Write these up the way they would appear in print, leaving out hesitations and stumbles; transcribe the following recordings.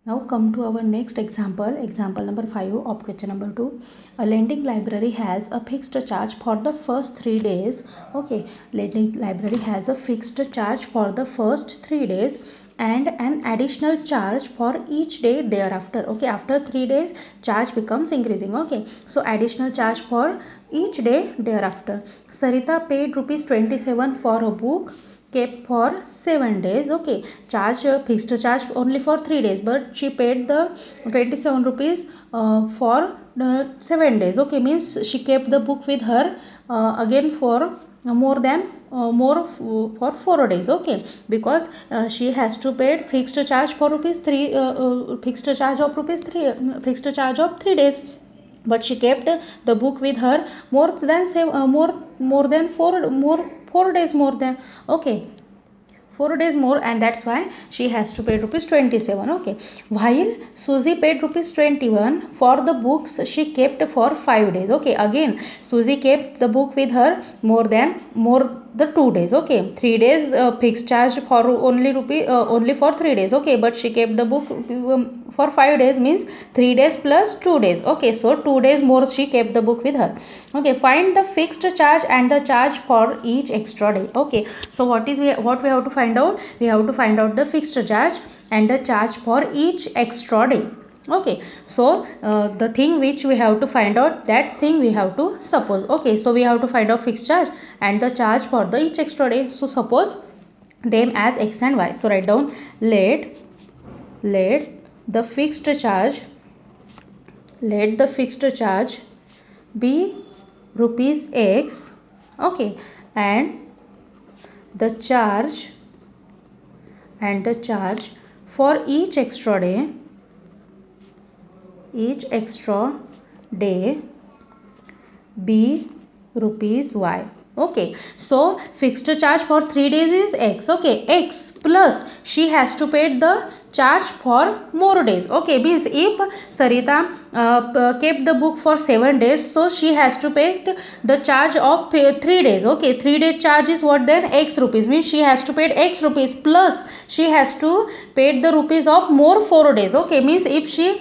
Now come to our next example, example number 5 of question number 2. A lending library has a fixed charge for the first 3 days. Okay, lending library has a fixed charge for the first 3 days and an additional charge for each day thereafter. Okay, after 3 days charge becomes increasing. Okay, so additional charge for each day thereafter. Sarita paid rupees 27 for a book kept for 7 days. Okay, charge fixed charge only for 3 days, but she paid the 27 rupees for 7 days. Okay, means she kept the book with her again for more than for 4 days. Okay, because she has to pay fixed charge for rupees 3 fixed charge of rupees 3 fixed charge of 3 days, but she kept the book with her more than more than 4 days more than. Okay, 4 days more, and that's why she has to pay rupees 27. Okay, while Susie paid rupees 21 for the books she kept for 5 days. Okay, again Susie kept the book with her more the 2 days. Okay, 3 days fixed charge for only for 3 days. Okay, but she kept the book for 5 days, means 3 days plus 2 days. Okay, so 2 days more she kept the book with her. Okay, find the fixed charge and the charge for each extra day. Okay, so what we have to find out? We have to find out the fixed charge and the charge for each extra day. Okay, so the thing which we have to find out, that thing we have to suppose. Okay, so we have to find out fixed charge and the charge for the each extra day. So suppose them as x and y. So write down, let the fixed charge be rupees x. Okay, and the charge for each extra day be rupees y. Okay, so fixed charge for 3 days is x. Okay, x plus she has to pay the charge for more days. Okay, means if Sarita kept the book for 7 days, so she has to pay the charge of 3 days. Okay, 3 day charge is what? Then x rupees, means she has to pay x rupees plus she has to pay the rupees of more 4 days. Okay, means if she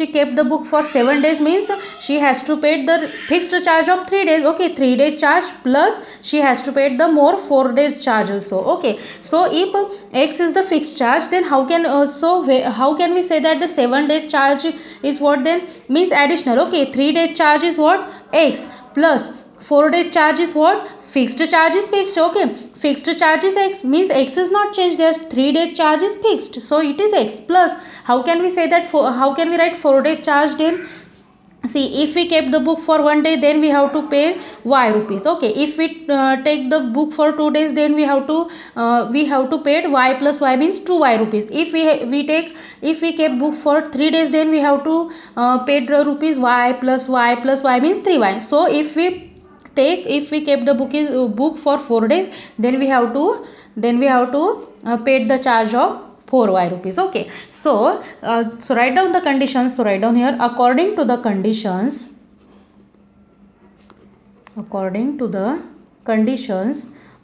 kept the book for 7 days, means she has to pay the fixed charge of 3 days. Okay, 3 days charge plus she has to pay the more 4 days charge also. Okay, so if x is the fixed charge, then how can we say that the 7 days charge is what? Then means additional. Okay, 3 days charge is what? X plus 4 days charge is what? Fixed charge is fixed. Okay, fixed charge is x, means x is not changed. There's 3 days charge is fixed, so it is x plus. How can we say that? How can we write 4 days charge? Then see, if we kept the book for 1 day, then we have to pay y rupees. Okay, if we take the book for 2 days, then we have to pay y plus y, means 2y rupees. If we kept book for 3 days, then we have to pay the rupees y plus y means 3y. So if we kept the book for 4 days, then we have to pay the charge of 4y rupees. Okay, so write down the conditions. So write down here, according to the conditions.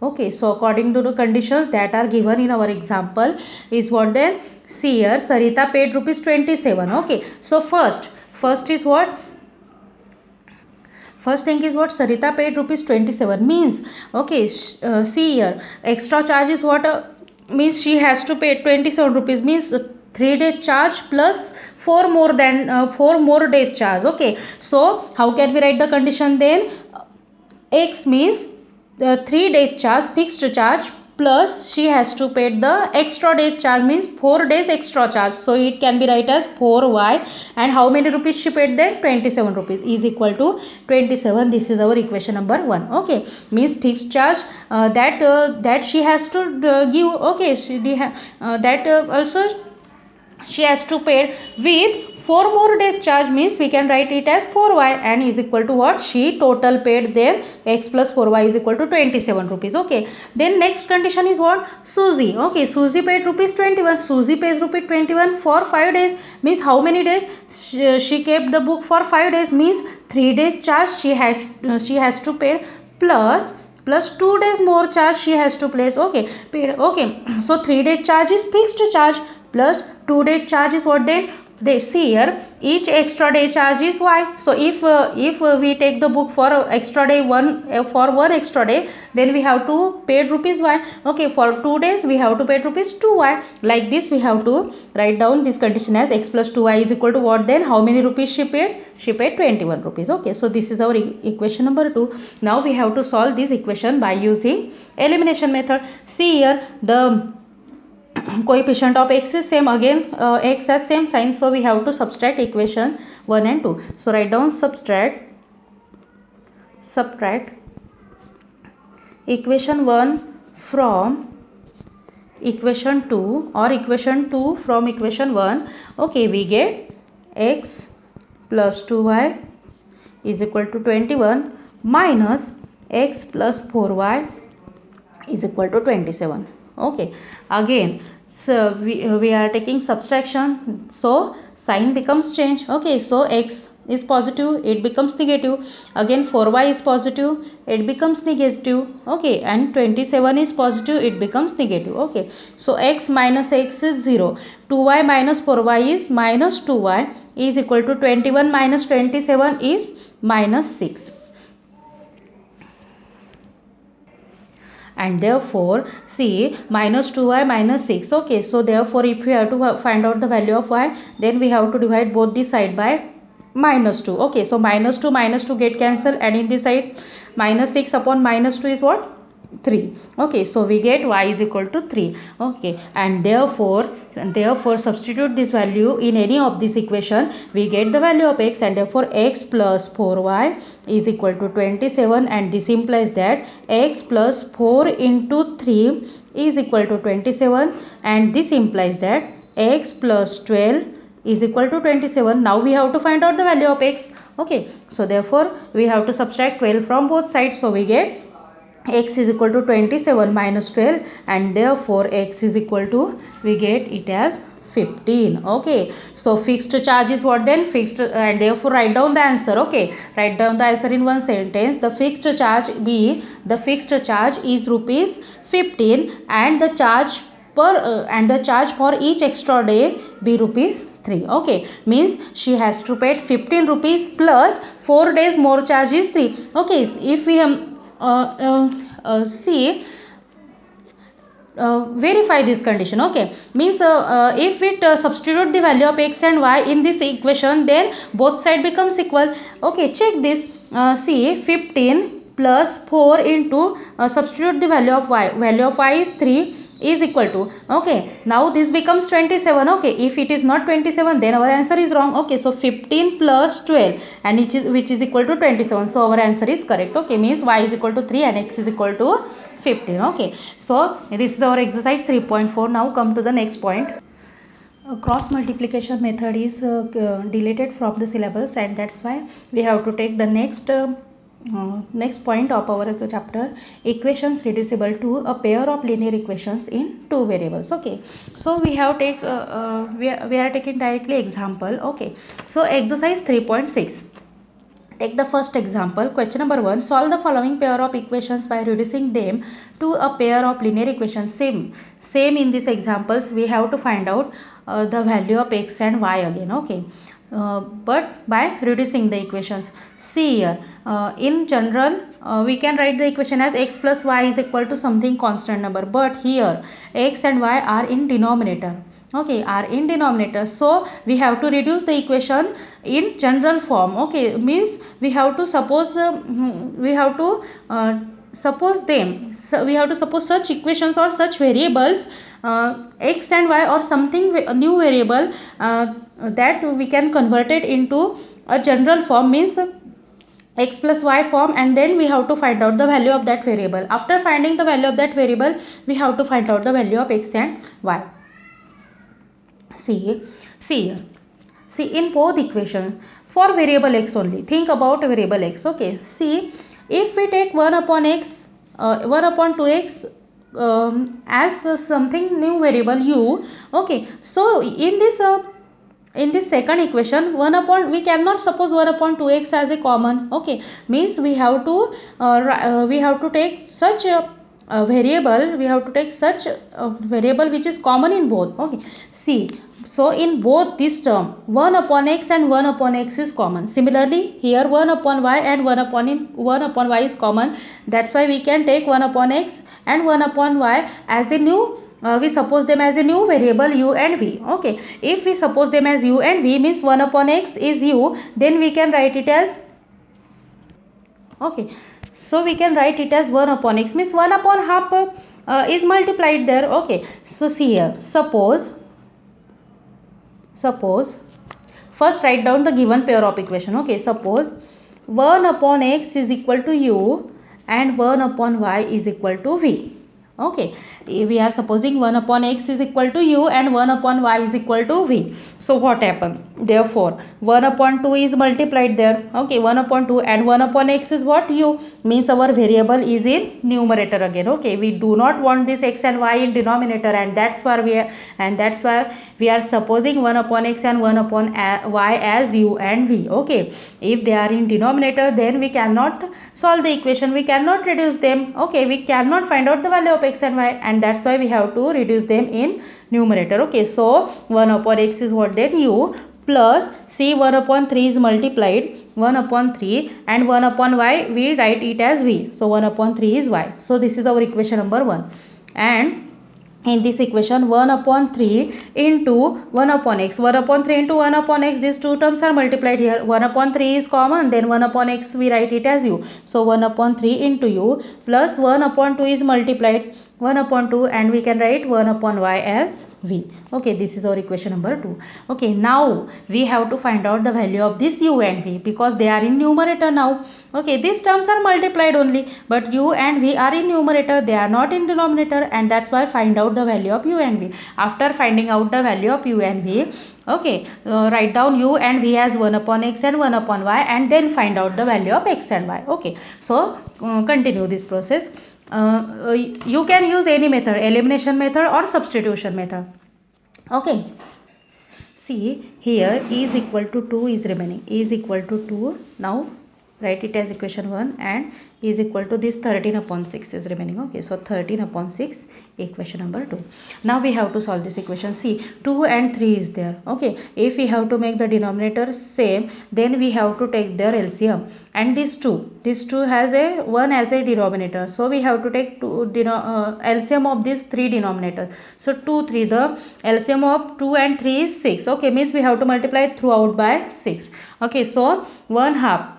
Okay, so according to the conditions that are given in our example is what? Then see here, Sarita paid rupees 27. Okay, so first is what? First thing is what? Sarita paid rupees 27, means okay, see here, extra charge is what? Means she has to pay 27 rupees, means 3 day charge plus 4 more days charge. Okay, so how can we write the condition then? X means the 3 days charge fixed charge plus she has to pay the extra day charge, means 4 days extra charge, so it can be write as 4y. And how many rupees she paid then? 27 rupees is equal to 27. This is our equation number 1. Okay, means fixed charge that she has to give. Okay, also she has to pay with 4 more days charge, means we can write it as 4y, and is equal to what? She total paid then x plus 4y is equal to 27 rupees. Okay, then next condition is what? Susie. Okay, Susie paid rupees 21. Susie pays rupees 21 for 5 days, means how many days? She kept the book for 5 days, means 3 days charge she has to pay plus 2 days more charge she has to place. Okay, paid. Okay, so 3 days charge is fixed charge plus 2-day charge is what? Then they see here, each extra day charge is y. So if we take the book for extra day for one extra day, then we have to pay rupees y. Okay, for 2 days we have to pay rupees 2y. Like this we have to write down this condition as x plus 2y is equal to what? Then how many rupees she paid? She paid 21 rupees. Okay, so this is our equation number 2. Now we have to solve this equation by using elimination method. See here, the coefficient of x is same. Again x has same sign, so we have to subtract equation 1 and 2. So write down subtract equation 1 from equation 2 or equation 2 from equation 1. Okay, we get x plus 2y is equal to 21 minus x plus 4y is equal to 27. Okay, again so we are taking subtraction, so sign becomes change. Okay, so x is positive, it becomes negative. Again 4y is positive, it becomes negative. Okay, and 27 is positive, it becomes negative. Okay, so x minus x is 0. 2y minus 4y is minus 2y is equal to 21 minus 27 is minus 6. And therefore see, minus 2y minus 6. Okay, so therefore if we have to find out the value of y, then we have to divide both the side by minus 2. Okay, so minus 2 get cancelled, and in this side minus 6 upon minus 2 is what? 3. Okay, so we get y is equal to 3. Okay, and therefore substitute this value in any of this equation, we get the value of x, and therefore x plus 4y is equal to 27, and this implies that x plus 4 into 3 is equal to 27, and this implies that x plus 12 is equal to 27. Now we have to find out the value of x. Okay, so therefore we have to subtract 12 from both sides, so we get x is equal to 27 minus 12, and therefore x is equal to, we get it as 15. Okay, so fixed charge is what? Then fixed, and therefore write down the answer. Okay, write down the answer in one sentence. The fixed charge is rupees 15, and the charge for each extra day be rupees 3. Okay, means she has to pay 15 rupees plus 4 days more charge is 3. Okay, if we see, verify this condition. Okay, means if it substitute the value of x and y in this equation, then both side becomes equal. Okay, check this. See, 15 plus 4 into substitute the value of y is 3 is equal to, okay, now this becomes 27. Okay, if it is not 27, then our answer is wrong. Okay, so 15 plus 12 and which is equal to 27, so our answer is correct. Okay, means y is equal to 3 and x is equal to 15. Okay, so this is our exercise 3.4. now come to the next point. Cross multiplication method is deleted from the syllabus, and that's why we have to take the next point of our chapter, equations reducible to a pair of linear equations in two variables. Okay, so we have we are taking directly example. Okay, so exercise 3.6. Take the first example. Question number 1. Solve the following pair of equations by reducing them to a pair of linear equations. Same in these examples, we have to find out the value of x and y again. Okay, but by reducing the equations. See here, in general we can write the equation as x plus y is equal to something constant number, but here x and y are in denominator. Okay, are in denominator, so we have to reduce the equation in general form. Okay, means we have to suppose suppose them, so we have to suppose such equations or such variables x and y or something new variable that we can convert it into a general form, means x plus y form, and then we have to find out the value of that variable. After finding the value of that variable, we have to find out the value of x and y. See here. See, in both equations for variable x only, think about variable x. Okay, see, if we take 1 upon x 1 upon 2x as something new variable u. Okay, so in this second equation, we cannot suppose 1 upon 2x as a common. Okay, means we have to take such variable, we have to take such a variable which is common in both. Okay, see, so in both this term 1 upon x and 1 upon x is common. Similarly here 1 upon y and 1 upon y is common. That's why we can take 1 upon x and 1 upon y as a new we suppose them as a new variable u and v. Okay, if we suppose them as u and v, means 1 upon x is u, then we can write it as, okay, so we can write it as 1 upon x, means 1 upon half is multiplied there. Okay, so see here, suppose first write down the given pair of equation. Okay, suppose 1 upon x is equal to u and 1 upon y is equal to v. Okay, we are supposing 1 upon x is equal to u and 1 upon y is equal to v. So what happened? Therefore 1 upon 2 is multiplied there. Okay, 1 upon 2 and 1 upon x is what? U, means our variable is in numerator again. Okay, we do not want this x and y in denominator, and that's why we are supposing 1 upon x and 1 upon y as u and v. Okay, if they are in denominator, then we cannot solve the equation, we cannot reduce them. Okay, we cannot find out the value of x and y, and that's why we have to reduce them in numerator. Okay, so 1 upon x is what then? U, plus see 1 upon 3 is multiplied 1 upon 3 and 1 upon y we write it as v, so 1 upon 3 is y. So this is our equation number 1, and in this equation 1 upon 3 into 1 upon x, 1 upon 3 into 1 upon x, these two terms are multiplied here. 1 upon 3 is common, then 1 upon x we write it as u, so 1 upon 3 into u, plus 1 upon 2 is multiplied 1 upon 2 and we can write 1 upon y as v. Okay, this is our equation number 2. Okay, now we have to find out the value of this u and v, because they are in numerator now. Okay, these terms are multiplied only, but u and v are in numerator, they are not in denominator, and that's why find out the value of u and v. After finding out the value of u and v, okay, write down u and v as 1 upon x and 1 upon y, and then find out the value of x and y. Okay, so continue this process. You can use any method, elimination method or substitution method. Okay, see here e is equal to 2 is remaining, e is equal to 2, now write it as equation 1, and e is equal to this 13 upon 6 is remaining. Okay, so 13 upon 6, equation number 2. Now we have to solve this equation. See, 2 and 3 is there. Okay, if we have to make the denominator same, then we have to take their LCM, and this 2 has a 1 as a denominator, so we have to take LCM of these 3 denominators. So 2 3, the LCM of 2 and 3 is 6. Okay, means we have to multiply throughout by 6. Okay, so 1 half,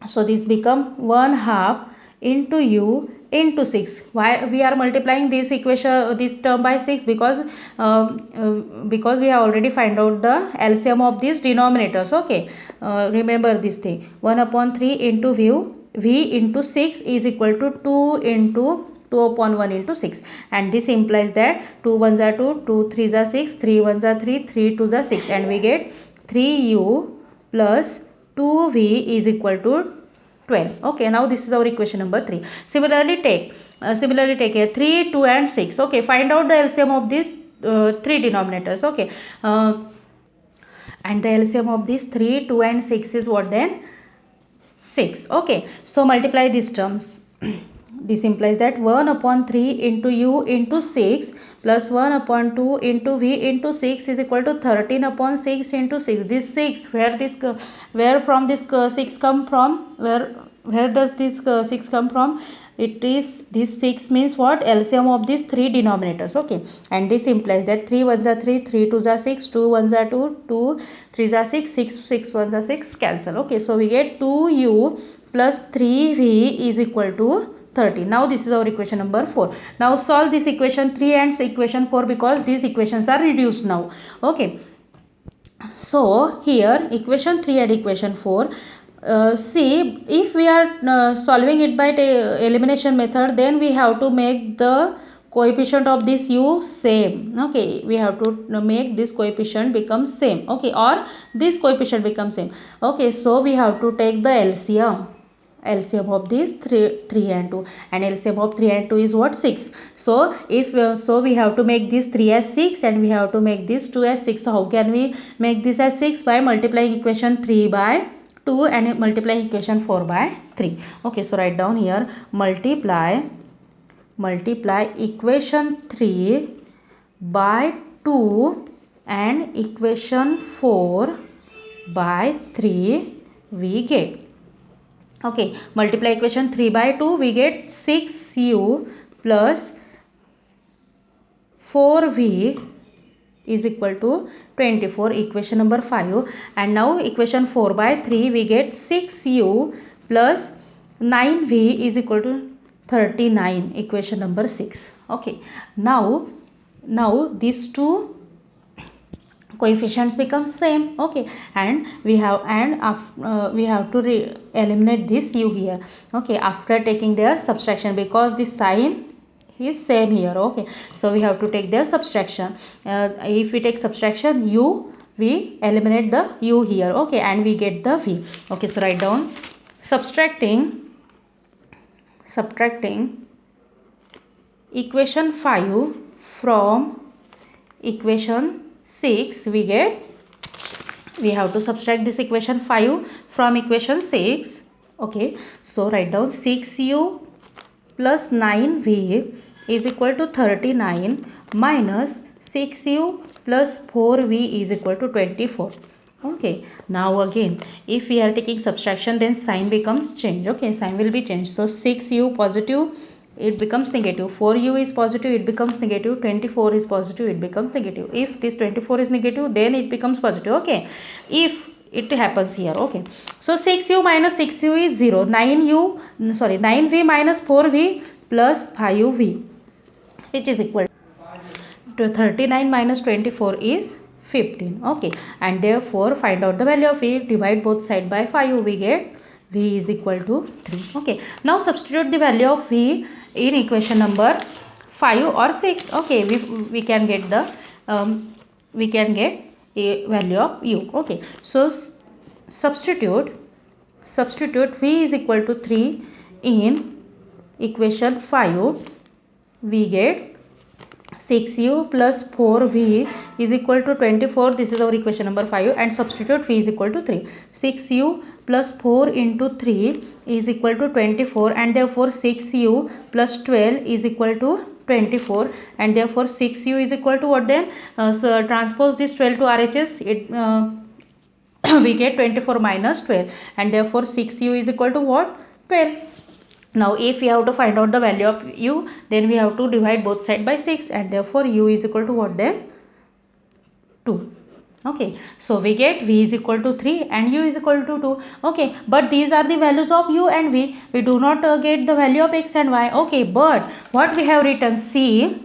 so this become 1 half into u into 6. Why we are multiplying this equation, this term by 6? Because we have already find out the LCM of these denominators. Okay, remember this thing, 1 upon 3 into v into 6 is equal to 2 into 2 upon 1 into 6, and this implies that 2 1s are 2, 2 3s are 6, 3 1s are 3, 3 2s are 6, and we get 3u plus 2v is equal to 12. Okay, now this is our equation number 3. Similarly take here 3, 2 and 6. Okay, find out the LCM of these 3 denominators. Okay, and the LCM of these 3, 2 and 6 is what then? 6. Okay, so multiply these terms. This implies that 1 upon 3 into u into 6 plus 1 upon 2 into v into 6 is equal to 13 upon 6 into 6. This 6, where from this 6 come from? Where does this 6 come from? It is, this 6 means what? LCM of these 3 denominators. Okay, and this implies that 3 1s are 3, 3 2s are 6, 2 1s are 2, 2 3s are 6, 6 1s are 6, cancel. Okay, so we get 2u plus 3v is equal to 30. Now this is our equation number 4. Now solve this equation 3 and equation 4, because these equations are reduced now. Okay, so here equation 3 and equation 4, see, if we are solving it by elimination method, then we have to make the coefficient of this u same. Okay, we have to make this coefficient become same. Okay, or this coefficient become same. Okay, so we have to take the LCM of these 3 and 2, and LCM of 3 and 2 is what? 6. So if so we have to make this 3 as 6 and we have to make this 2 as 6. So how can we make this as 6? By multiplying equation 3 by 2 and multiplying equation 4 by 3. Okay, so write down here, multiply multiply equation 3 by 2 and equation 4 by 3 we get. Okay, multiply equation 3 by 2, we get 6u plus 4v is equal to 24, equation number 5. And now equation 4 by 3, we get 6u plus 9v is equal to 39, equation number 6. Okay, now these two coefficients become same. Okay, and we have to eliminate this u here. Okay, after taking their subtraction, because the sign is same here. Okay, so we have to take their subtraction. If we take subtraction u, we eliminate the u here. Okay, and we get the v. Okay, so write down subtracting equation 5 from equation 6, we have to subtract this equation 5 from equation 6. Okay, so write down 6u plus 9v is equal to 39 minus 6u plus 4v is equal to 24. Okay, now again if we are taking subtraction, then sign becomes changed. Okay, sign will be changed. So 6u positive, it becomes negative. 4u is positive, it becomes negative. 24 is positive, it becomes negative. If this 24 is negative, then it becomes positive. Okay, if it happens here. Okay, so 6u minus 6u is 0. 9v minus 4v plus 5v, which is equal to 39 minus 24 is 15. Okay, and therefore find out the value of v. Divide both side by 5, we get v is equal to 3. Okay, now substitute the value of v in equation number 5 or 6. Okay, we can get the a value of u. Okay, so substitute v is equal to 3 in equation 5. We get 6u plus 4v is equal to 24. This is our equation number 5, and substitute v is equal to 3. 6u plus 4 into 3 is equal to 24, and therefore 6u plus 12 is equal to 24, and therefore 6u is equal to what then? So transpose this 12 to RHS, we get 24 minus 12, and therefore 6u is equal to what? 12. Now if we have to find out the value of u, then we have to divide both sides by 6, and therefore u is equal to what then? 2. Okay, so we get v is equal to 3 and u is equal to 2. Okay, but these are the values of u and v. We do not get the value of x and y. Okay, but what we have written, see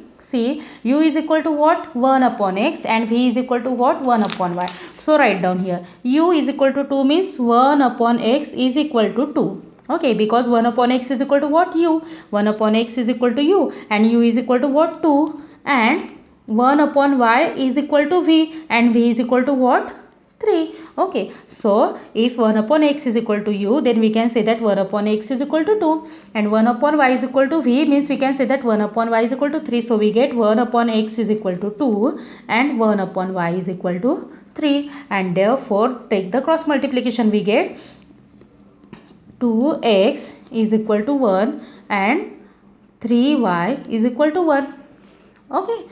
u is equal to what? 1 upon x, and v is equal to what? 1 upon y. So write down here, u is equal to 2 means 1 upon x is equal to 2. Okay, because 1 upon x is equal to what? U. 1 upon x is equal to u, and u is equal to what? 2. And 1 upon y is equal to v, and v is equal to what? 3. Okay, so if 1 upon x is equal to u, then we can say that 1 upon x is equal to 2, and 1 upon y is equal to v means we can say that 1 upon y is equal to 3. So we get 1 upon x is equal to 2 and 1 upon y is equal to 3, and therefore take the cross multiplication, we get 2x is equal to 1 and 3y is equal to 1. Okay,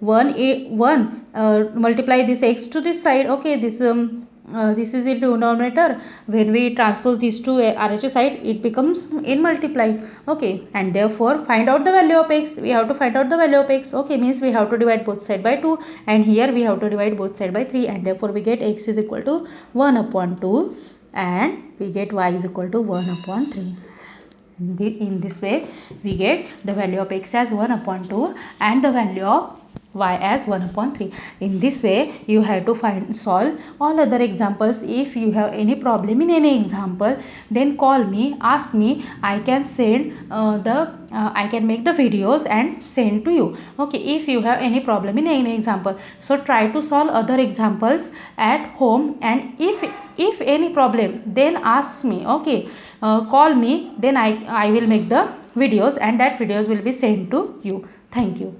1 multiply this x to this side. Okay, this is in denominator. When we transpose these two RHS side, it becomes in multiplied. Okay, and therefore find out the value of x. We have to find out the value of x. Okay, means we have to divide both side by 2, and here we have to divide both side by 3, and therefore we get x is equal to 1 upon 2 and we get y is equal to 1 upon 3. In this way we get the value of x as 1 upon 2 and the value of y as 1 upon 3. In this way you have to solve all other examples. If you have any problem in any example, then call me, ask me. I can send I can make the videos and send to you. Okay, if you have any problem in any example, so try to solve other examples at home, and if any problem, then ask me. Okay, call me, then I will make the videos, and that videos will be sent to you. Thank you.